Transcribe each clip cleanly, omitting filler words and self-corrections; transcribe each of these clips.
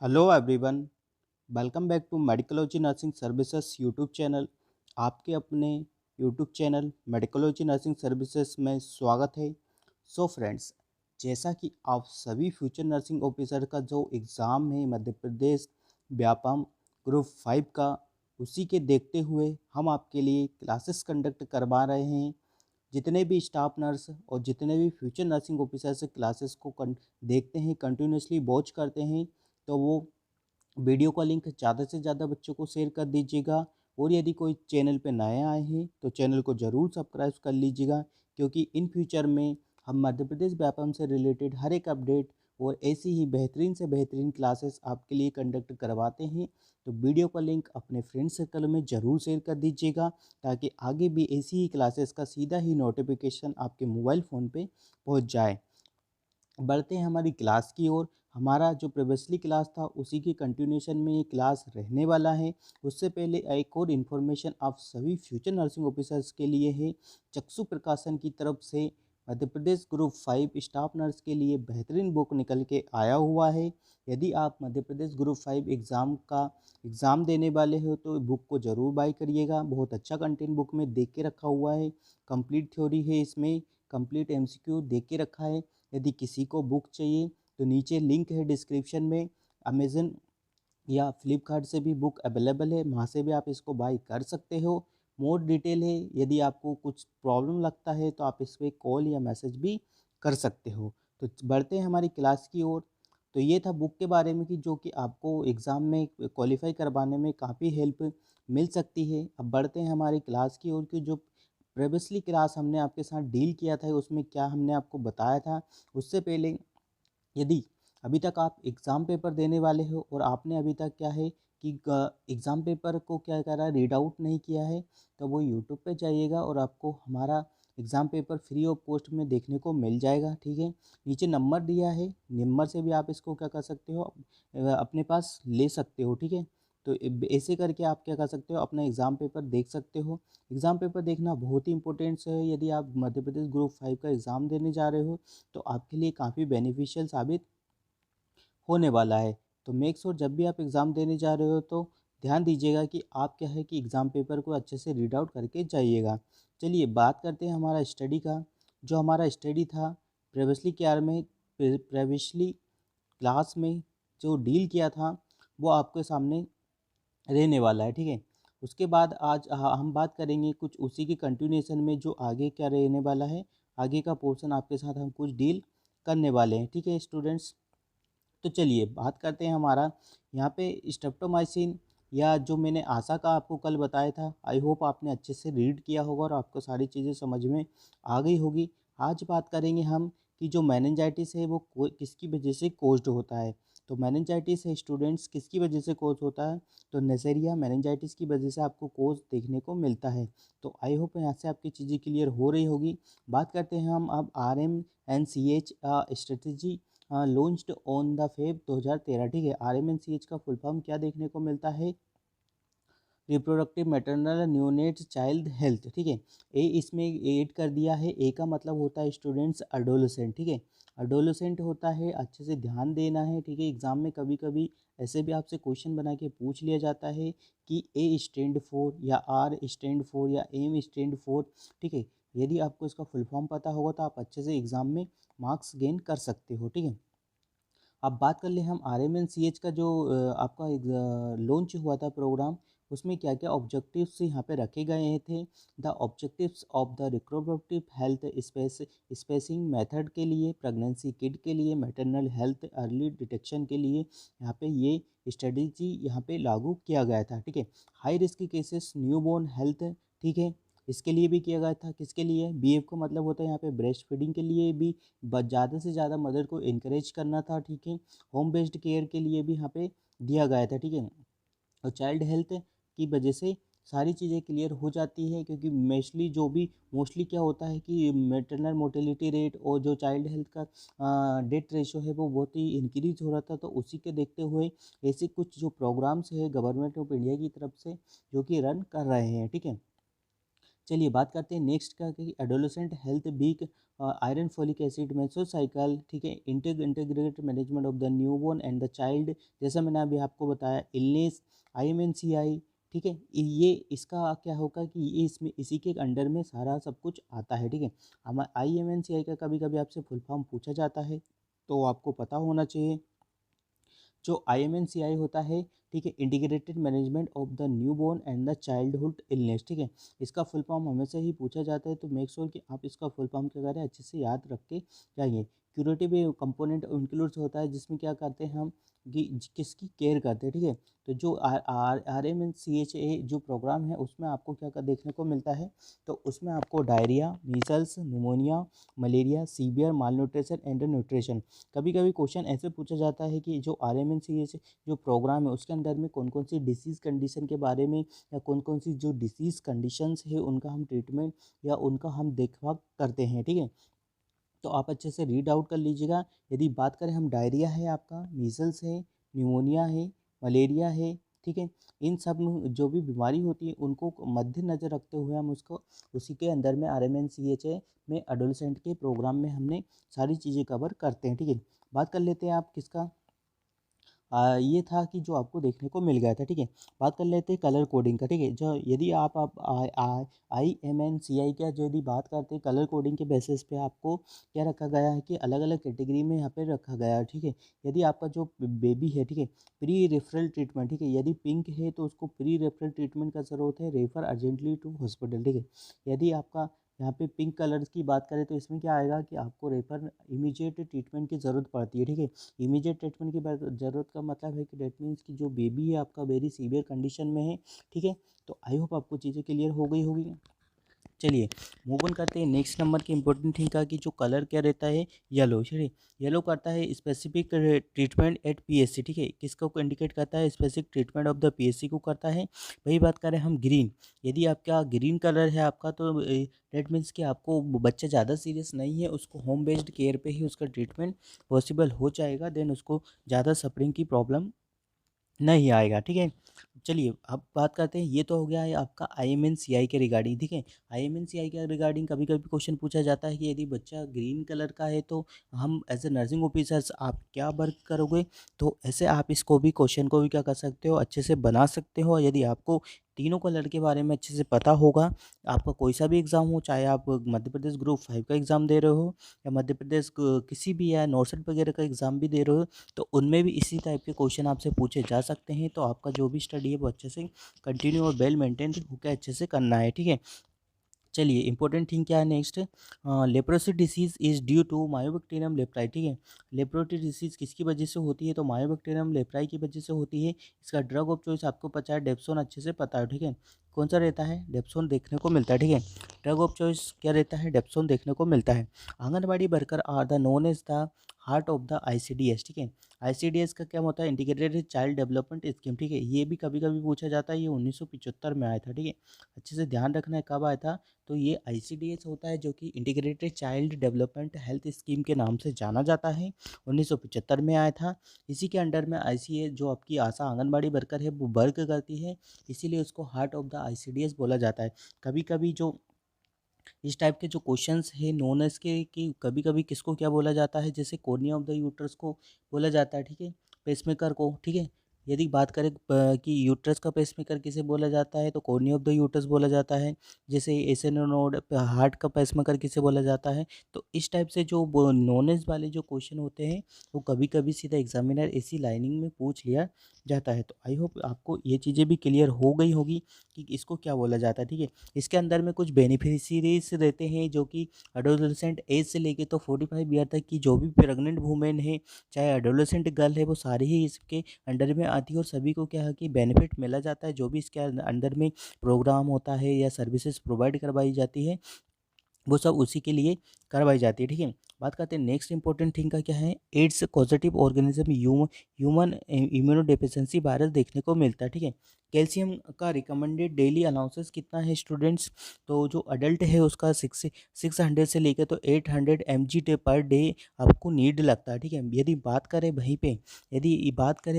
Hello everyone, welcome back to Medicology Nursing Services YouTube channel. आपके अपने YouTube channel Medicology Nursing Services में स्वागत है। सो फ्रेंड्स, जैसा कि आप सभी फ्यूचर नर्सिंग ऑफिसर का जो एग्ज़ाम है मध्य प्रदेश व्यापम ग्रुप 5 का, उसी के देखते हुए हम आपके लिए क्लासेस कंडक्ट करवा रहे हैं। जितने भी स्टाफ नर्स और जितने भी फ्यूचर नर्सिंग ऑफिसर्स क्लासेस को देखते हैं, कंटिन्यूसली वॉच करते हैं, तो वो वीडियो का लिंक ज़्यादा से ज़्यादा बच्चों को शेयर कर दीजिएगा। और यदि कोई चैनल पे नए आए हैं तो चैनल को ज़रूर सब्सक्राइब कर लीजिएगा, क्योंकि इन फ्यूचर में हम मध्य प्रदेश व्यापम से रिलेटेड हर एक अपडेट और ऐसी ही बेहतरीन से बेहतरीन क्लासेस आपके लिए कंडक्ट करवाते हैं। तो वीडियो का लिंक अपने फ्रेंड सर्कल में ज़रूर शेयर कर दीजिएगा, ताकि आगे भी ऐसी ही क्लासेस का सीधा ही नोटिफिकेशन आपके मोबाइल फ़ोन पे पहुंच जाए। बढ़ते हैं हमारी क्लास की ओर। हमारा जो प्रीवियसली क्लास था उसी की कंटिन्यूशन में ये क्लास रहने वाला है। उससे पहले एक और इन्फॉर्मेशन आप सभी फ्यूचर नर्सिंग ऑफिसर्स के लिए है। चक्षु प्रकाशन की तरफ से Madhya Pradesh group 5 staff nurse के लिए बेहतरीन बुक निकल के आया हुआ है। यदि आप मध्य प्रदेश ग्रुप 5 एग्ज़ाम देने वाले हो तो बुक को ज़रूर बाई करिएगा। बहुत अच्छा कंटेंट बुक में देख के रखा हुआ है। कंप्लीट थ्योरी है इसमें, कंप्लीट एमसीक्यू देख के रखा है। यदि किसी को बुक चाहिए तो नीचे लिंक है डिस्क्रिप्शन में। अमेज़न या फ्लिपकार्ट से भी बुक अवेलेबल है, वहाँ से भी आप इसको बाई कर सकते हो। मोर डिटेल है, यदि आपको कुछ प्रॉब्लम लगता है तो आप इस पर कॉल या मैसेज भी कर सकते हो। तो बढ़ते हैं हमारी क्लास की ओर। तो ये था बुक के बारे में कि जो कि आपको एग्ज़ाम में क्वालिफाई करवाने में काफ़ी हेल्प मिल सकती है। अब बढ़ते हैं हमारी क्लास की ओर कि जो प्रीवियसली क्लास हमने आपके साथ डील किया था उसमें क्या हमने आपको बताया था। उससे पहले, यदि अभी तक आप एग्ज़ाम पेपर देने वाले हो और आपने अभी तक क्या है कि एग्ज़ाम पेपर को क्या करा रीड आउट नहीं किया है, तो वो यूट्यूब पे जाइएगा और आपको हमारा exam paper free of cost में देखने को मिल जाएगा। ठीक है, नीचे नंबर दिया है, नंबर से भी आप इसको क्या कर सकते हो, अपने पास ले सकते हो। ठीक है, तो ऐसे करके आप क्या कर सकते हो, अपना एग्ज़ाम पेपर देख सकते हो। एग्ज़ाम पेपर देखना बहुत ही इंपॉर्टेंट है। यदि आप मध्य प्रदेश ग्रुप 5 का एग्ज़ाम देने जा रहे हो तो आपके लिए काफ़ी बेनिफिशियल साबित होने वाला है। तो मेक श्योर जब भी आप एग्ज़ाम देने जा रहे हो तो ध्यान दीजिएगा कि आप क्या है कि एग्ज़ाम पेपर को अच्छे से रीड आउट करके जाइएगा। चलिए बात करते हैं हमारा स्टडी का। जो हमारा स्टडी था प्रीवियसली क्लास में जो डील किया था वो आपके सामने रहने वाला है। ठीक है, उसके बाद आज हम बात करेंगे कुछ उसी की कंटिन्यूएशन में जो आगे क्या रहने वाला है। आगे का पोर्शन आपके साथ हम कुछ डील करने वाले हैं। ठीक है स्टूडेंट्स, तो चलिए बात करते हैं हमारा यहाँ पे स्ट्रेप्टोमाइसिन, या जो मैंने आशा का आपको कल बताया था। आई होप आपने अच्छे से रीड किया होगा और आपको सारी चीज़ें समझ में आ गई होगी। आज बात करेंगे हम कि जो मेनिंजाइटिस है वो किसकी वजह से कोज्ड होता है। तो मेनिंजाइटिस है स्टूडेंट्स किसकी वजह से कोज होता है, तो नेसेरिया मेनिंजाइटिस की वजह से आपको कोज देखने को मिलता है। तो आई होप यहाँ से आपकी चीज़ें क्लियर हो रही होगी। बात करते हैं हम अब RMNCH strategy launched on the Feb 2013। ठीक है, RMNCH का फुल फॉर्म क्या देखने को मिलता है, reproductive maternal neonate child health. ठीक है, ए इसमें ऐड कर दिया है। ए का मतलब होता है स्टूडेंट्स अडोलेसेंट। ठीक है, अडोलेसेंट होता है, अच्छे से ध्यान देना है। ठीक है, एग्जाम में कभी कभी ऐसे भी आपसे क्वेश्चन बना के पूछ लिया जाता है कि ए स्टैंड फॉर या आर स्टैंड फॉर या एम स्टैंड फॉर। ठीक है, यदि आपको इसका फुल फॉर्म पता होगा तो आप अच्छे से एग्जाम में मार्क्स गेन कर सकते हो। ठीक है, अब बात कर ले हम RMNCH का जो आपका लॉन्च हुआ था प्रोग्राम, उसमें क्या क्या ऑब्जेक्टिव्स यहाँ पे रखे गए थे। The objectives of the reproductive health spacing method के लिए, प्रेगनेंसी किट के लिए, मैटरनल हेल्थ अर्ली डिटेक्शन के लिए यहाँ पे ये स्ट्रेटेजी यहाँ पे लागू किया गया था। ठीक है, high risk cases newborn health. ठीक है, इसके लिए भी किया गया था। किसके लिए, BF का मतलब होता है यहाँ पे ब्रेस्ट फीडिंग के लिए भी ज़्यादा से ज़्यादा मदर को इनकरेज करना था। ठीक है, होम बेस्ड केयर के लिए भी यहाँ पे दिया गया था। ठीक है, और चाइल्ड हेल्थ की वजह से सारी चीज़ें क्लियर हो जाती है, क्योंकि मोस्टली क्या होता है कि मेटरनल मोर्टेलिटी रेट और जो चाइल्ड हेल्थ का डेथ रेशो है वो बहुत ही इंक्रीज हो रहा था। तो उसी के देखते हुए ऐसे कुछ जो प्रोग्राम्स है गवर्नमेंट ऑफ इंडिया की तरफ से जो कि रन कर रहे हैं। ठीक है, चलिए बात करते हैं नेक्स्ट का कि adolescent health week, iron folic acid mesocycle, ठीक है, integrated management of the newborn and the child, जैसा मैंने अभी आपको बताया, इलनेस, IMNCI, ठीक है। ये इसका क्या होगा कि ये इसमें इसी के अंडर में सारा सब कुछ आता है, ठीक है। हम IMNCI का कभी कभी आपसे फुल फॉर्म पूछा जाता है, तो आपको पता होना चाहिए। जो IMNCI होता है, ठीक है, integrated management of the newborn and the childhood illness, ठीक है। इसका फुल फॉर्म हमेशा ही पूछा जाता है, तो मेक श्योर कि आप इसका फुल फॉर्म क्या करें, अच्छे से याद रख के जाइए। क्यूरेटिव कंपोनेंट इंक्लूड्स होता है, जिसमें क्या करते हैं हम कि किसकी केयर करते हैं, ठीक है। तो जो RMNCHA जो प्रोग्राम है उसमें आपको क्या देखने को मिलता है, तो उसमें आपको diarrhoea, measles, pneumonia, malaria, severe mall nutrition and nutrition. कभी कभी क्वेश्चन ऐसे पूछा जाता है कि जो RMNCHA जो प्रोग्राम है उसके अंदर में कौन कौन सी डिसीज़ कंडीशन के बारे में, या कौन कौन सी जो डिसीज़ कंडीशंस है उनका हम ट्रीटमेंट या उनका हम देखभाल करते हैं, ठीक है। तो आप अच्छे से रीड आउट कर लीजिएगा। यदि बात करें हम, डायरिया है आपका, मीजल्स है, न्यूमोनिया है, मलेरिया है, ठीक है। इन सब में जो भी बीमारी होती है उनको मद्देनज़र रखते हुए हम उसको उसी के अंदर में RMNCHA में एडोलसेंट के प्रोग्राम में हमने सारी चीज़ें कवर करते हैं, ठीक है। बात कर लेते हैं आप किसका, ये था कि जो आपको देखने को मिल गया था, ठीक है। बात कर लेते हैं कलर कोडिंग का, ठीक है। जो यदि आप IMNCI का जो यदि बात करते हैं कलर कोडिंग के बेसिस पे आपको क्या रखा गया है कि अलग अलग कैटेगरी में यहाँ पे रखा गया है, ठीक है। यदि आपका जो बेबी है, ठीक है, प्री रेफरल ट्रीटमेंट, ठीक है, यदि पिंक है तो उसको प्री रेफरल ट्रीटमेंट का ज़रूरत है, रेफर अर्जेंटली टू हॉस्पिटल, ठीक है। यदि आपका यहाँ पे पिंक कलर की बात करें तो इसमें क्या आएगा कि आपको रेफर इमीडिएट ट्रीटमेंट की ज़रूरत पड़ती है, ठीक है। इमीडिएट ट्रीटमेंट की ज़रूरत का मतलब है कि डेट मीन्स कि जो बेबी है आपका वेरी सीवियर कंडीशन में है, ठीक है। तो आई होप आपको चीज़ें क्लियर हो गई होगी। चलिए मूव ऑन करते हैं नेक्स्ट नंबर की इंपॉर्टेंट थिंग का कि जो कलर क्या रहता है, येलो, ठीक है। येलो करता है स्पेसिफिक ट्रीटमेंट एट PSC, ठीक है। किसको इंडिकेट करता है, specific treatment of the PSC को करता है। वही बात करें हम ग्रीन, यदि आपका ग्रीन कलर है आपका, तो डेट मीन्स कि आपको बच्चा ज़्यादा सीरियस नहीं है, उसको होम बेस्ड केयर पे ही उसका ट्रीटमेंट पॉसिबल हो जाएगा, देन उसको ज़्यादा सफरिंग की प्रॉब्लम नहीं आएगा, ठीक है। चलिए अब बात करते हैं, ये तो हो गया है आपका IMNCI के रिगार्डिंग, ठीक है। IMNCI के रिगार्डिंग कभी कभी क्वेश्चन पूछा जाता है कि यदि बच्चा ग्रीन कलर का है तो हम एज ए नर्सिंग ऑफिसर्स आप क्या वर्क करोगे। तो ऐसे आप इसको भी क्वेश्चन को भी क्या कर सकते हो, अच्छे से बना सकते हो। यदि आपको तीनों कलर के बारे में अच्छे से पता होगा, आपका कोई सा भी एग्ज़ाम हो, चाहे आप मध्य प्रदेश ग्रुप 5 का एग्ज़ाम दे रहे हो या मध्य प्रदेश किसी भी या नॉर्सेट वगैरह का एग्ज़ाम भी दे रहे हो, तो उनमें भी इसी टाइप के क्वेश्चन आपसे पूछे जा सकते हैं। तो आपका जो भी स्टडी है वो अच्छे से कंटिन्यू और वेल मेंटेन होकर अच्छे से करना है, ठीक है। चलिए इंपॉर्टेंट थिंग क्या है next, leprosy disease is due to mycobacterium leprae, ठीक है। लेप्रोसी डिसीज़ किसकी वजह से होती है, तो मायोबैक्टीरियम लेप्राई की वजह से होती है। इसका ड्रग ऑफ चॉइस आपको पता है, डेप्सोन अच्छे से पता है, ठीक है। कौन सा रहता है, डेप्सोन देखने को मिलता है, ठीक है। ड्रग ऑफ चॉइस क्या रहता है, डेप्सोन देखने को मिलता है। Anganwadi worker are the known as the heart of the ICDS, ठीक है। ICDS का क्या होता है, इंटीग्रेटेड चाइल्ड डेवलपमेंट स्कीम, ठीक है। ये भी कभी कभी पूछा जाता है, ये 1975 में आया था, ठीक है। अच्छे से ध्यान रखना है कब आया था, तो ये ICDS होता है जो कि integrated child development health scheme के नाम से जाना जाता है, 1975 में आया था। इसी के अंडर में ICA जो आपकी आशा आंगनबाड़ी वर्कर है वो वर्क करती है, इसीलिए उसको हार्ट ऑफ द ICDS बोला जाता है। कभी कभी जो इस टाइप के जो क्वेश्चंस है नोन एज के कि कभी कभी किसको क्या बोला जाता है, जैसे कोर्निया ऑफ द यूट्रस को बोला जाता है, ठीक है, पेसमेकर को, ठीक है। यदि बात करें कि यूट्रस का पेसमेकर किसे बोला जाता है, तो कोर्निया ऑफ द यूट्रस बोला जाता है। जैसे एसएनओ नोड हार्ट का पेसमेकर किसे बोला जाता है। तो इस टाइप से जो नॉन एज वाले जो क्वेश्चन होते हैं वो कभी कभी सीधा एग्जामिनर इसी लाइनिंग में पूछ लिया जाता है। तो आई होप आपको ये चीज़ें भी क्लियर हो गई होगी कि इसको क्या बोला जाता है, ठीक है। इसके अंदर में कुछ बेनिफिशियरीज रहते हैं जो कि एडोलसेंट एज से लेके तो 45 ईयर तक की जो भी प्रेग्नेंट वुमेन है, चाहे एडोलसेंट गर्ल है, वो सारी ही इसके अंडर में आती है और सभी को क्या है कि बेनिफिट मिला जाता है। जो भी इसके अंदर में प्रोग्राम होता है या सर्विसेज प्रोवाइड करवाई जाती है वो सब उसी के लिए करवाई जाती है, ठीक है। बात करते हैं नेक्स्ट इंपॉर्टेंट थिंग का क्या है, AIDS positive organism human immunodeficiency virus देखने को मिलता है, ठीक है। कैल्शियम का रिकमेंडेड डेली अलाउंसेस कितना है स्टूडेंट्स, तो जो अडल्ट है उसका 600 से लेकर तो 800 mg पर डे आपको नीड लगता है, ठीक है। यदि बात करें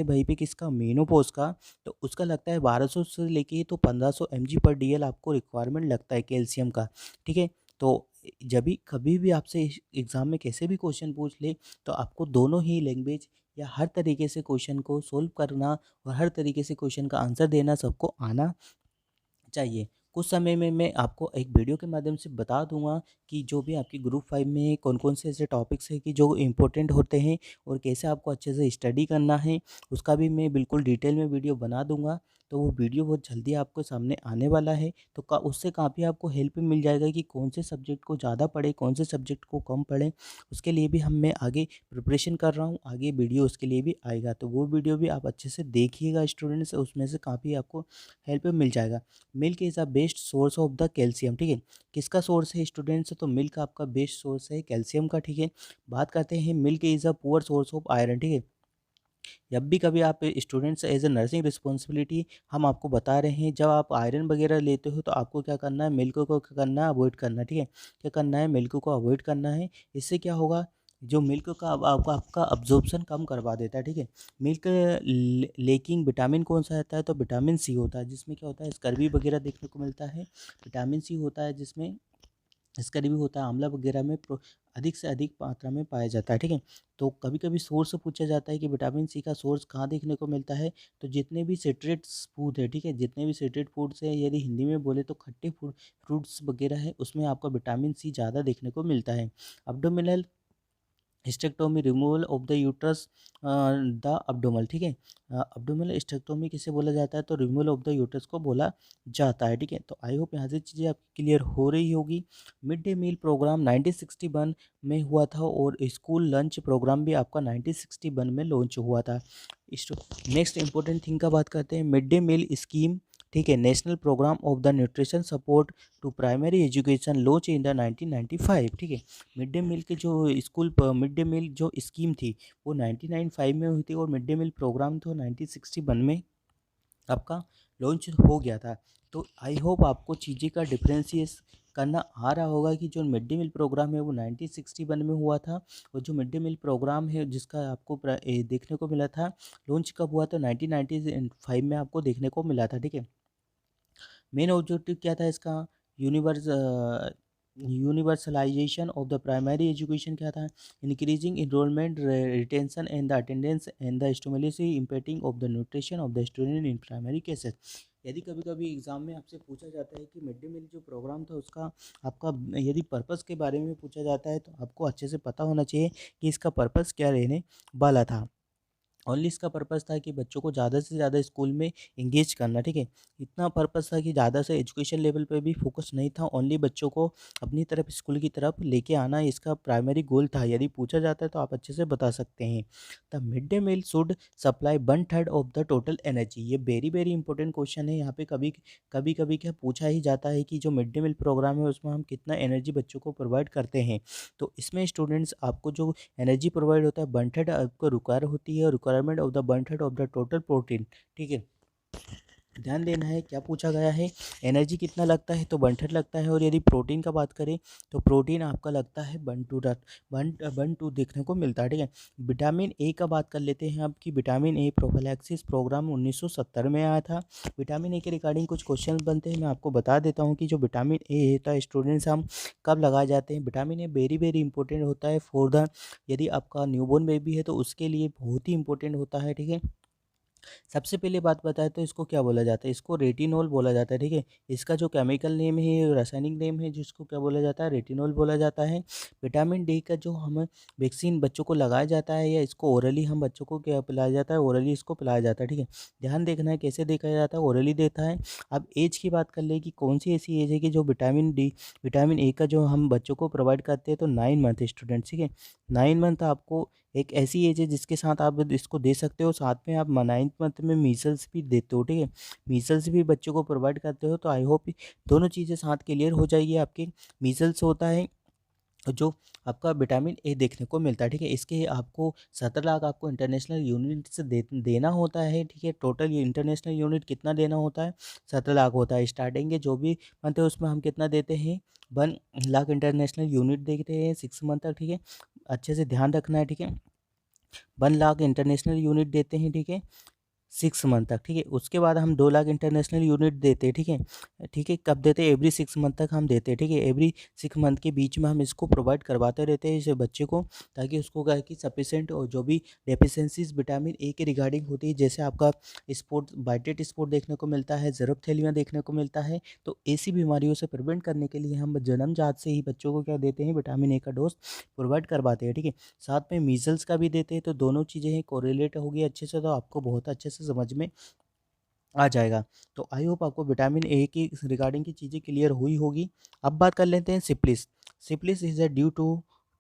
वहीं पे किसका, मेनोपॉज का, तो उसका लगता है 1200 से लेके तो 1500 mg पर DL आपको रिक्वायरमेंट लगता है कैल्शियम का, ठीक है। तो जब भी कभी भी आपसे एग्ज़ाम में कैसे भी क्वेश्चन पूछ ले, तो आपको दोनों ही लैंग्वेज या हर तरीके से क्वेश्चन को सोल्व करना और हर तरीके से क्वेश्चन का आंसर देना सबको आना चाहिए। कुछ समय में मैं आपको एक वीडियो के माध्यम से बता दूंगा कि जो भी आपकी ग्रुप 5 में कौन-कौन से ऐसे टॉपिक्स हैं कि जो इम्पोर्टेंट होते हैं और कैसे आपको अच्छे से स्टडी करना है, उसका भी मैं बिल्कुल डिटेल में वीडियो बना दूंगा। तो वो वीडियो बहुत जल्दी आपके सामने आने वाला है, तो उससे काफ़ी आपको हेल्प मिल जाएगा कि कौन से सब्जेक्ट को ज़्यादा पढ़ें, कौन से सब्जेक्ट को कम पढ़ें। उसके लिए भी मैं आगे प्रिपरेशन कर रहा हूँ, आगे वीडियो उसके लिए भी आएगा, तो वो वीडियो भी आप अच्छे से देखिएगा स्टूडेंट्स, उसमें से काफ़ी आपको हेल्प मिल जाएगा। Milk is a best source of the calcium, ठीक है। किसका सोर्स है स्टूडेंट्स, तो मिल्क आपका बेस्ट सोर्स है कैल्शियम का, ठीक है। बात करते हैं milk is a poor source of iron, ठीक है। जब भी कभी आप students as a nursing responsibility हम आपको बता रहे हैं, जब आप आयरन वगैरह लेते हो तो आपको क्या करना है, मिल्क को क्या करना है, अवॉइड करना है, ठीक है। क्या करना है, मिल्क को अवॉइड करना है। इससे क्या होगा, जो मिल्क का आपका अब्जॉर्प्शन कम करवा देता है, ठीक है। मिल्क लेकिंग विटामिन कौन सा रहता है, तो विटामिन सी होता है, जिसमें क्या होता है, स्कर्वी वगैरह देखने को मिलता है। विटामिन सी होता है जिसमें स्कर्वी भी होता है, आंवला वगैरह में अधिक से अधिक मात्रा में पाया जाता है, ठीक है। तो कभी कभी सोर्स पूछा जाता है कि विटामिन सी का सोर्स कहाँ देखने को मिलता है, तो जितने भी सिट्रेट्स फूड है, ठीक है, जितने भी सिट्रेट फूड्स है, यदि हिंदी में बोले तो खट्टे फ्रूट्स वगैरह है, उसमें आपका विटामिन सी ज़्यादा देखने को मिलता है। Abdominal hysterectomy removal of the uterus the abdominal, ठीक है। अब्डोमिनल हिस्टेक्टोमी किसे बोला जाता है, तो रिमूवल ऑफ द यूट्रस को बोला जाता है, ठीक है। तो आई होप यहाँ से चीज़ें आपकी क्लियर हो रही होगी। मिड डे मील प्रोग्राम 1961 में हुआ था और स्कूल लंच प्रोग्राम भी आपका 1961 में लॉन्च हुआ था। नेक्स्ट इंपॉर्टेंट थिंग का बात करते हैं, मिड डे मील स्कीम, ठीक है, national programme of the nutrition support to primary education launch in the 1995, ठीक है। मिड डे मील के जो मिड डे मील जो स्कीम थी वो 1995 में हुई थी और मिड डे मील प्रोग्राम तो 1961 में आपका लॉन्च हो गया था। तो आई होप आपको चीज़ें का डिफरेंशिएट करना आ रहा होगा कि जो मिड डे मील प्रोग्राम है वो 1961 में हुआ था, और जो मिड डे मील प्रोग्राम है जिसका आपको देखने को मिला था, लॉन्च कब हुआ था, 1995 में आपको देखने को मिला था, ठीक है। मेन ऑब्जेक्टिव क्या था इसका, universe universalization of the primary education क्या था, increasing enrolment retention and the attendance and the stimulacy impacting of the nutrition of the student in primary cases. यदि कभी कभी एग्जाम में आपसे पूछा जाता है कि मिड डे मील जो प्रोग्राम था उसका आपका यदि पर्पस के बारे में पूछा जाता है, तो आपको अच्छे से पता होना चाहिए कि इसका पर्पस क्या रहने वाला था। ओनली इसका पर्पस था कि बच्चों को ज़्यादा से ज़्यादा स्कूल में इंगेज करना, ठीक है। इतना पर्पस था कि ज़्यादा से एजुकेशन लेवल पे भी फोकस नहीं था, ओनली बच्चों को अपनी तरफ स्कूल की तरफ लेके आना इसका प्राइमरी गोल था। यदि पूछा जाता है तो आप अच्छे से बता सकते हैं। The mid day meal should supply 1/3 of the total energy, ये वेरी वेरी इंपॉर्टेंट क्वेश्चन है। यहाँ पे कभी कभी कभी क्या पूछा ही जाता है कि जो मिड डे मील प्रोग्राम है उसमें हम कितना एनर्जी बच्चों को प्रोवाइड करते हैं। तो इसमें स्टूडेंट्स आपको जो एनर्जी प्रोवाइड होता है 1/3 आपको रिक्वायर होती है, requirement of the 1/3 of the total protein, ठीक है। ध्यान देना है क्या पूछा गया है, एनर्जी कितना लगता है, तो 1/3 लगता है। और यदि प्रोटीन का बात करें तो प्रोटीन आपका लगता है 1/2 देखने को मिलता है, ठीक है। विटामिन ए का बात कर लेते हैं अब कि विटामिन ए प्रोफिलैक्सिस प्रोग्राम 1970 में आया था। विटामिन ए के रिगार्डिंग कुछ क्वेश्चन बनते हैं, मैं आपको बता देता हूँ कि जो विटामिन ए होता है स्टूडेंट्स हम कब लगाए जाते हैं। Vitamin a very very important होता है फॉर द, यदि आपका न्यूबॉर्न बेबी है तो उसके लिए बहुत ही इंपॉर्टेंट होता है, ठीक है। सबसे पहले बात बताएं तो इसको क्या बोला जाता है, इसको रेटिनॉल बोला जाता है, ठीक है। इसका जो केमिकल नेम है, रासायनिक नेम है, जिसको क्या बोला जाता है, रेटिनॉल बोला जाता है। विटामिन डी का जो हम वैक्सीन बच्चों को लगाया जाता है या इसको ओरली हम बच्चों को क्या पिलाया जाता है, ओरली इसको पिलाया जाता है, ठीक है। ध्यान देखना है कैसे देखा जाता है, ओरली देता है। अब एज की बात कर ले कि कौन सी ऐसी एज है कि जो विटामिन ए का जो हम बच्चों को प्रोवाइड करते हैं, तो 9 मंथ स्टूडेंट, ठीक है। 9 मंथ आपको एक ऐसी एज है जिसके साथ आप इसको दे सकते हो, साथ में आप 9th मंथ में मीज़ल्स भी देते हो, ठीक है। मीज़ल्स भी बच्चों को प्रोवाइड करते हो, तो आई होप दोनों चीज़ें साथ क्लियर हो जाएगी आपकी। मीज़ल्स होता है जो आपका विटामिन ए देखने को मिलता है, ठीक है। इसके आपको 17 लाख आपको इंटरनेशनल यूनिट से देना होता है, ठीक है। टोटल ये इंटरनेशनल यूनिट कितना देना होता है, 17 लाख होता है। स्टार्टिंग के जो भी मंथ है उसमें हम कितना देते हैं, 1 लाख इंटरनेशनल यूनिट देते हैं 6 मंथ तक, ठीक है। अच्छे से ध्यान रखना है, ठीक है। 1 लाख इंटरनेशनल यूनिट देते हैं, ठीक है, 6 मंथ तक, ठीक है। उसके बाद हम 2 लाख इंटरनेशनल यूनिट देते हैं, ठीक है। ठीक है, कब देते हैं, एवरी 6 मंथ तक हम देते हैं, ठीक है। एवरी 6 मंथ के बीच में हम इसको प्रोवाइड करवाते रहते हैं इस बच्चे को, ताकि उसको क्या है कि सफिशेंट और जो भी डेफिशिएंसीज विटामिन ए के रिगार्डिंग होती है, जैसे आपका स्पॉट वाइटेट स्पॉट देखने को मिलता है, ज़ेरोथैलिया देखने को मिलता है, तो ऐसी बीमारियों से प्रिवेंट करने के लिए हम जन्मजात से ही बच्चों को क्या देते हैं, विटामिन ए का डोज प्रोवाइड करवाते हैं, ठीक है। साथ में मीजल्स का भी देते हैं, तो दोनों चीज़ें हैं कोरिलेट होगी अच्छे से, तो आपको बहुत अच्छे से समझ में आ जाएगा। तो आई होप आपको विटामिन ए की रिगार्डिंग की चीज़ें क्लियर हुई होगी। अब बात कर लेते हैं syphilis. Syphilis is a due to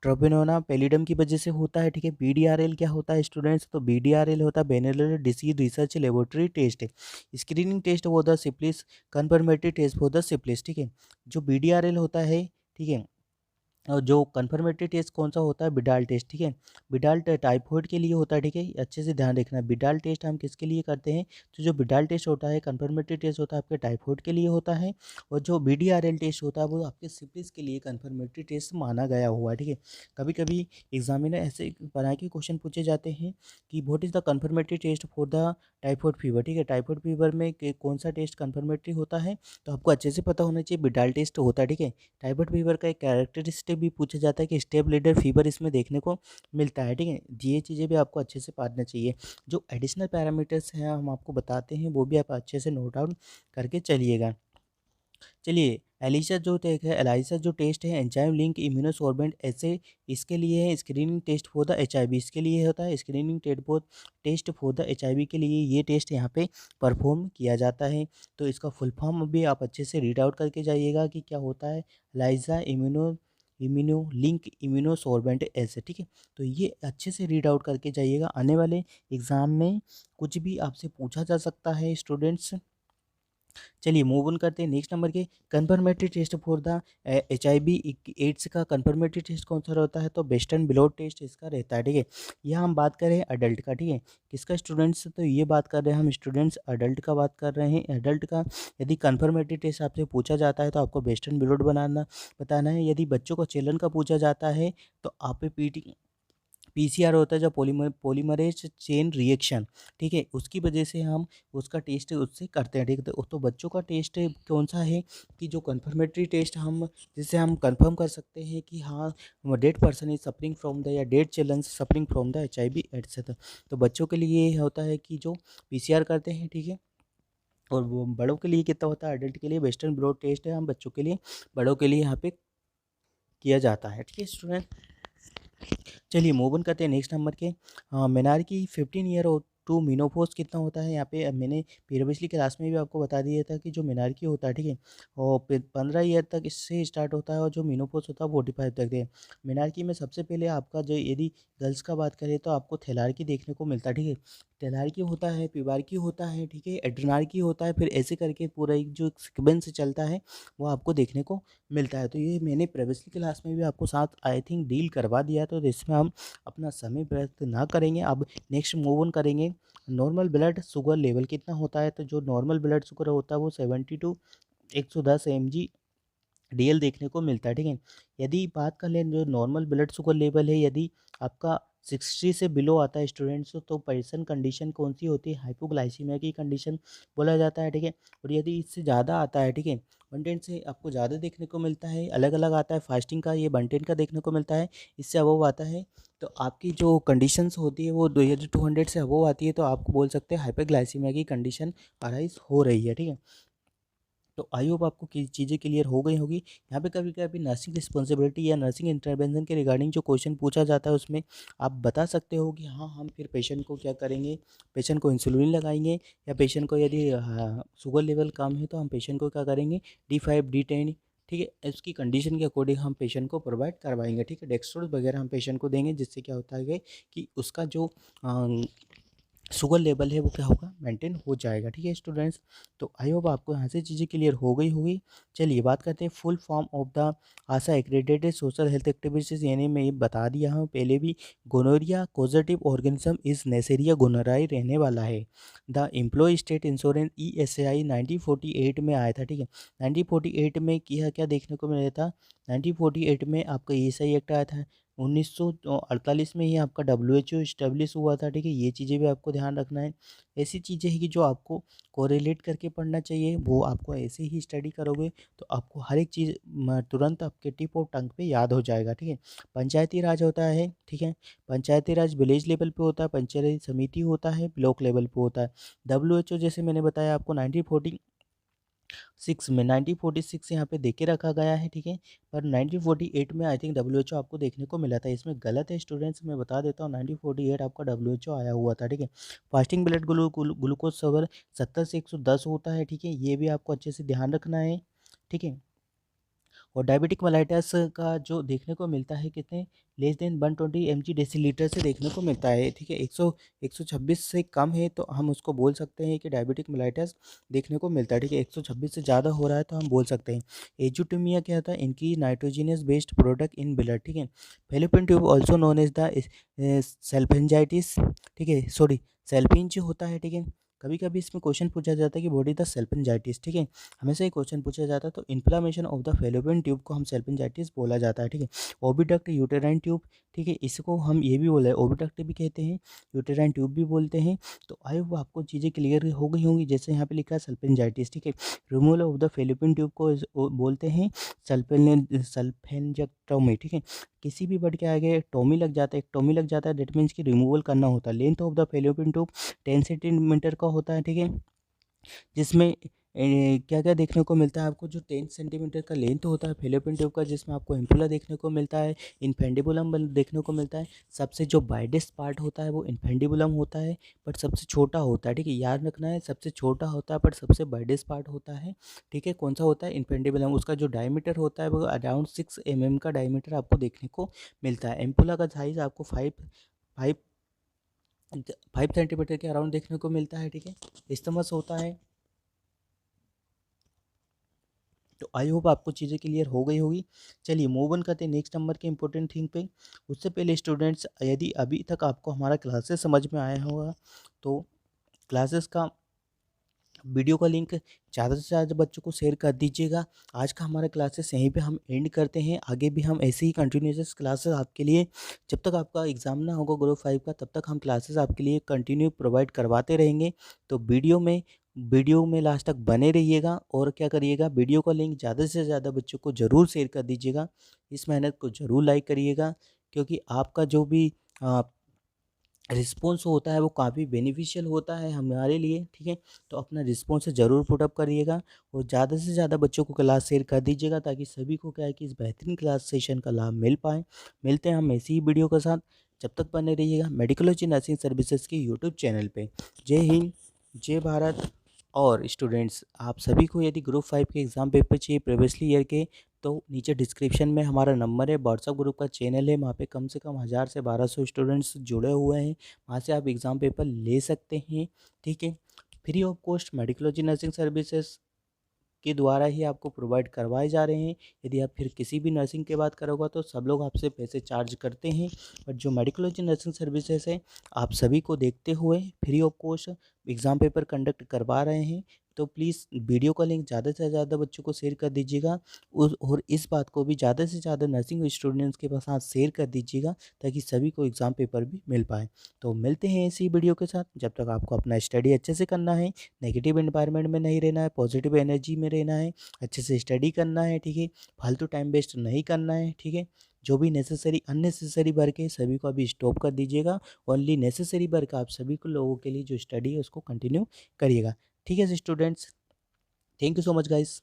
treponema pallidum की वजह से होता है, ठीक है। बीडीआरएल क्या होता है स्टूडेंट्स, तो बीडीआरएल होता है venereal disease research laboratory test है, screening test for the syphilis, confirmatory test for the syphilis, ठीक है। जो बीडीआरएल होता है, ठीक है, और जो कन्फर्मेटरी टेस्ट कौन सा होता है, बिडाल टेस्ट, ठीक है। बिडाल टाइफॉइड के लिए होता है, ठीक है, अच्छे से ध्यान रखना। बिडाल टेस्ट हम किसके लिए करते हैं, तो जो बिडाल टेस्ट होता है, कन्फर्मेटरी टेस्ट होता है आपके टाइफॉइड के लिए होता है, और जो बीडीआरएल टेस्ट होता है वो आपके सिफिलिस के लिए कन्फर्मेटरी टेस्ट माना गया हुआ है, ठीक है। कभी कभी एग्जामिनर ऐसे बना के क्वेश्चन पूछे जाते हैं कि what is the confirmatory test for the typhoid fever, ठीक है। टाइफॉइड फीवर में कौन सा टेस्ट कन्फर्मेटरी होता है, तो आपको अच्छे से पता होना चाहिए, बिडाल टेस्ट होता है, ठीक है। टाइफाइड फीवर का एक कैरेक्टरिस्टिक भी पूछा जाता है कि स्टेप लीडर फीवर इसमें देखने को मिलता है, ठीक है। ये चीज़ें भी आपको अच्छे से पढ़ना चाहिए। जो एडिशनल पैरामीटर्स हैं हम आपको बताते हैं, वो भी आप अच्छे से नोट डाउन करके चलिएगा। चलिए, एलिसा जो टेक है एलाइसा जो टेस्ट है एंजाइम लिंक इम्यूनोसॉर्बेंट ऐसे, इसके लिए है screening test for the HIV, इसके लिए होता है screening test for the HIV के लिए ये टेस्ट यहाँ पे परफॉर्म किया जाता है। तो इसका फुल फॉर्म भी आप अच्छे से रीड आउट करके जाइएगा कि क्या होता है, एलाइसा इम्यूनो लिंक इम्यूनोसॉर्बेंट ऐसे, ठीक है। तो ये अच्छे से रीड आउट करके जाइएगा, आने वाले एग्ज़ाम में कुछ भी आपसे पूछा जा सकता है स्टूडेंट्स। चलिए मूव ऑन करते हैं नेक्स्ट नंबर के, confirmatory test for the HIV AIDS का कन्फर्मेटरी टेस्ट कौन सा रहता है, तो वेस्टर्न ब्लॉट टेस्ट इसका रहता है, ठीक है। यहाँ हम बात कर रहे हैं अडल्ट का, ठीक है। किसका स्टूडेंट्स, तो ये बात कर रहे हैं हम स्टूडेंट्स अडल्ट का बात कर रहे हैं। अडल्ट का यदि कन्फर्मेटरी टेस्ट आपसे पूछा जाता है तो आपको वेस्टर्न ब्लॉट बताना है। यदि बच्चों को चिल्ड्रन का पूछा जाता है तो आप पे पीसीआर होता है, जो पॉलीमरेज चेन रिएक्शन, ठीक है, उसकी वजह से हम उसका टेस्ट उससे करते हैं, ठीक है। तो बच्चों का टेस्ट कौन सा है कि जो कन्फर्मेटरी टेस्ट हम जिससे हम कंफर्म कर सकते हैं कि हाँ dead person is suffering from the या dead children suffering from the HIV AIDS. तो बच्चों के लिए ये होता है कि जो पीसीआर करते हैं, ठीक है। और वो बड़ों के लिए कितना होता है, अडल्ट के लिए वेस्टर्न ब्लॉट टेस्ट है, हम बच्चों के लिए बड़ों के लिए यहाँ पे किया जाता है, ठीक है स्टूडेंट। चलिए मूव ऑन करते हैं नेक्स्ट नंबर के, मीनार की 15 ईयर और टू मीनोपॉज कितना होता है। यहाँ पे मैंने प्रीवियसली क्लास में भी आपको बता दिया था कि जो मीनार की होता है, ठीक है, और 15 ईयर तक इससे स्टार्ट होता है, और जो मीनोपॉज होता है 45 तक है। मीनार की में सबसे पहले आपका जो यदि गर्ल्स का बात करें तो आपको थैलारकी देखने को मिलता है, ठीक है। थैलारकी होता है, पिबारकी होता है, ठीक है, एड्रेनार्की होता है, फिर ऐसे करके पूरा एक जो सीक्वेंस चलता है वो आपको देखने को मिलता है। तो ये मैंने प्रीवियसली क्लास में भी आपको साथ आई थिंक डील करवा दिया, तो इसमें हम अपना समय व्यर्थ ना करेंगे। अब नेक्स्ट मूव ऑन करेंगे, नॉर्मल ब्लड शुगर लेवल कितना होता है, तो जो नॉर्मल ब्लड शुगर होता है वो 70 टू 110 mg DL देखने को मिलता है, ठीक है। यदि बात कर लें जो नॉर्मल ब्लड शुगर लेवल है, यदि आपका 60 से बिलो आता है स्टूडेंट्स, तो पर्सन कंडीशन कौन सी होती है, हाइपोग्लाइसीमिया की कंडीशन बोला जाता है, ठीक है। और यदि इससे ज़्यादा आता है, ठीक है, 110 से आपको ज़्यादा देखने को मिलता है, अलग अलग आता है, फास्टिंग का ये 110 का देखने को मिलता है, इससे अबव आता है, तो आपकी जो कंडीशंस होती है वो 200 से अबव आती है, तो आपको बोल सकते हैं हाइपरग्लाइसीमिया की कंडीशन अराइज हो रही है, ठीक है। तो आई होप आपको चीज़ें क्लियर हो गई होगी। यहाँ पे कभी कभी नर्सिंग रिस्पॉन्सिबिलिटी या नर्सिंग इंटरवेंशन के रिगार्डिंग जो क्वेश्चन पूछा जाता है उसमें आप बता सकते हो कि हाँ हम फिर पेशेंट को क्या करेंगे, पेशेंट को इंसुलिन लगाएंगे, या पेशेंट को यदि शुगर लेवल कम है तो हम पेशेंट को क्या करेंगे, D5 D10, ठीक है, उसकी कंडीशन के अकॉर्डिंग हम पेशेंट को प्रोवाइड करवाएंगे। ठीक है, डेक्सट्रोज वगैरह हम पेशेंट को देंगे, जिससे क्या होता है कि उसका जो शुगर लेवल है वो क्या होगा, मेंटेन हो जाएगा। ठीक है स्टूडेंट्स, तो आई होप आपको यहाँ से चीज़ें क्लियर हो गई होगी। चलिए बात करते हैं full form of the ASHA accredited social health activities, यानी मैं ये बता दिया हूँ पहले भी, gonorrhoea positive organism is neisseria gonorrhoeae रहने वाला है। The employ state insurance ESAI 1948 में आया था। ठीक है, 1948 में किया क्या देखने को मिला था, 1948 में आपका ESAI एक्ट आया था। 1948 में ही आपका WHO इस्टेब्लिश हुआ था। ठीक है, ये चीज़ें भी आपको ध्यान रखना है। ऐसी चीज़ें हैं कि जो आपको कोरिलेट करके पढ़ना चाहिए, वो आपको ऐसे ही स्टडी करोगे तो आपको हर एक चीज़ तुरंत आपके टिप ऑफ टंग पे याद हो जाएगा। ठीक है, पंचायती राज होता है। ठीक है, पंचायती राज विलेज लेवल पे होता है, पंचायती समिति होता है ब्लॉक लेवल पे होता है। WHO जैसे मैंने बताया आपको 1946 यहाँ पे दे के रखा गया है। ठीक है, पर 1948 में आई थिंक WHO आपको देखने को मिला था, इसमें गलत है स्टूडेंट्स, मैं बता देता हूँ। 1948 आपका WHO आया हुआ था। ठीक है, फास्टिंग ब्लड ग्लूकोज सवर 70 से 110 होता है। ठीक है, ये भी आपको अच्छे से ध्यान रखना है। ठीक है, और डायबिटिक मेलाइटस का जो देखने को मिलता है कितने, लेस देन 120 mg/डेसीलीटर से देखने को मिलता है। ठीक है, 126 से कम है तो हम उसको बोल सकते हैं कि डायबिटिक मेलाइटस देखने को मिलता है। ठीक है, 126 से ज़्यादा हो रहा है तो हम बोल सकते हैं। एजुटोमिया क्या था, इनकी nitrogenous based product in blood. ठीक है, fallopian tube also known as the salpingitis. ठीक है, सॉरी सेल्फिंज होता है। ठीक है, कभी कभी इसमें क्वेश्चन पूछा जाता है कि बॉडी द सेल्फेंजाइटिस। ठीक है, हमेशा ही क्वेश्चन पूछा जाता है, तो inflammation of the fallopian tube को हम सेल्फेंजाइटिस बोला जाता है। ठीक है, ओविडक्ट यूटेराइन ट्यूब, ठीक है, इसको हम ये भी बोला है, ओविडक्ट भी कहते हैं, यूटेराइन ट्यूब भी बोलते हैं। तो आई होप आपको चीज़ें क्लियर हो गई होंगी। जैसे यहाँ पे लिखा है सेल्फेंजाइटिस। ठीक है, removal of the fallopian tube को बोलते हैं सल्फेंजेक्टोमी। ठीक है, किसी भी वर्ड के आगे टोमी लग जाता है, एक टोमी लग जाता है, डेट मीन्स की रिमूवल करना होता है। Length of the fallopian tube 10 centimetre का होता है। ठीक है, जिसमें क्या क्या देखने को मिलता है आपको, जो 10 सेंटीमीटर का लेंथ होता है फेलोपियन ट्यूब का, जिसमें आपको इम्पुला देखने को मिलता है, इनफेंडिबुलम देखने को मिलता है। सबसे जो वाइडेस्ट पार्ट होता है वो इनफेंडिबुलम होता है, बट सबसे छोटा होता है। ठीक है, याद रखना है, सबसे छोटा होता है बट सबसे वाइडेस्ट पार्ट होता है। ठीक है, कौन सा होता है, इनफेंडिबुलम। उसका जो डायमीटर होता है वो अराउंड 6 mm का डायमीटर आपको देखने को मिलता है। एम्पुला का साइज आपको 5 सेंटीमीटर के अराउंड देखने को मिलता है। ठीक है, इस्तेमस होता है। तो आई होप आपको चीज़ें क्लियर हो गई होगी। चलिए मूव ऑन करते हैं नेक्स्ट नंबर के इंपॉर्टेंट थिंग पे। उससे पहले स्टूडेंट्स, यदि अभी तक आपको हमारा क्लासेस समझ में आया होगा तो क्लासेस का वीडियो का लिंक ज़्यादा से ज़्यादा बच्चों को शेयर कर दीजिएगा। आज का हमारा क्लासेस यहीं पे हम एंड करते हैं। आगे भी हम ऐसे ही कंटिन्यूस क्लासेस आपके लिए, जब तक आपका एग्ज़ाम ना होगा ग्रुप 5 का, तब तक हम क्लासेस आपके लिए कंटिन्यू प्रोवाइड करवाते रहेंगे। तो वीडियो में लास्ट तक बने रहिएगा, और क्या करिएगा, वीडियो का लिंक ज़्यादा से ज़्यादा बच्चों को ज़रूर शेयर कर दीजिएगा। इस मेहनत को ज़रूर लाइक करिएगा, क्योंकि आपका जो भी रिस्पॉन्स होता है वो काफ़ी बेनिफिशियल होता है हमारे लिए। ठीक है, तो अपना रिस्पॉन्स ज़रूर पुट अप करिएगा, और ज़्यादा से ज़्यादा बच्चों को क्लास शेयर कर दीजिएगा, ताकि सभी को क्या है कि इस बेहतरीन क्लास सेशन का लाभ मिल पाए। मिलते हैं हम ऐसी ही वीडियो के साथ, जब तक बने रहिएगा मेडिकोलॉजी नर्सिंग सर्विसेज के यूट्यूब चैनल पे। जय हिंद, जय भारत। और स्टूडेंट्स, आप सभी को यदि ग्रुप 5 के एग्ज़ाम पेपर चाहिए प्रीवियसली ईयर के, तो नीचे डिस्क्रिप्शन में हमारा नंबर है, व्हाट्सअप ग्रुप का चैनल है, वहाँ पे कम से कम 1000 से 1200 स्टूडेंट्स जुड़े हुए हैं। वहाँ से आप एग्ज़ाम पेपर ले सकते हैं। ठीक है, free of cost Medicology Nursing Services के द्वारा ही आपको प्रोवाइड करवाए जा रहे हैं। यदि आप फिर किसी भी नर्सिंग की बात करोगे तो सब लोग आपसे पैसे चार्ज करते हैं, बट जो मेडिकोलॉजी नर्सिंग सर्विसेज है, आप सभी को देखते हुए free of cost exam paper conduct करवा रहे हैं। तो प्लीज़ वीडियो का लिंक ज़्यादा से ज़्यादा बच्चों को शेयर कर दीजिएगा, और इस बात को भी ज़्यादा से ज़्यादा नर्सिंग स्टूडेंट्स के साथ शेयर कर दीजिएगा, ताकि सभी को एग्ज़ाम पेपर भी मिल पाए। तो मिलते हैं इसी वीडियो के साथ। जब तक आपको अपना स्टडी अच्छे से करना है, नेगेटिव एनवायरनमेंट में नहीं रहना है, पॉजिटिव एनर्जी में रहना है, अच्छे से स्टडी करना है। ठीक है, फालतू टाइम वेस्ट नहीं करना है। ठीक है, जो भी नेसेसरी अननेसेसरी वर्क है सभी को अभी स्टॉप कर दीजिएगा। ओनली नेसेसरी वर्क आप सभी को लोगों के लिए जो स्टडी है उसको कंटिन्यू करिएगा। ठीक है students, thank you so much guys.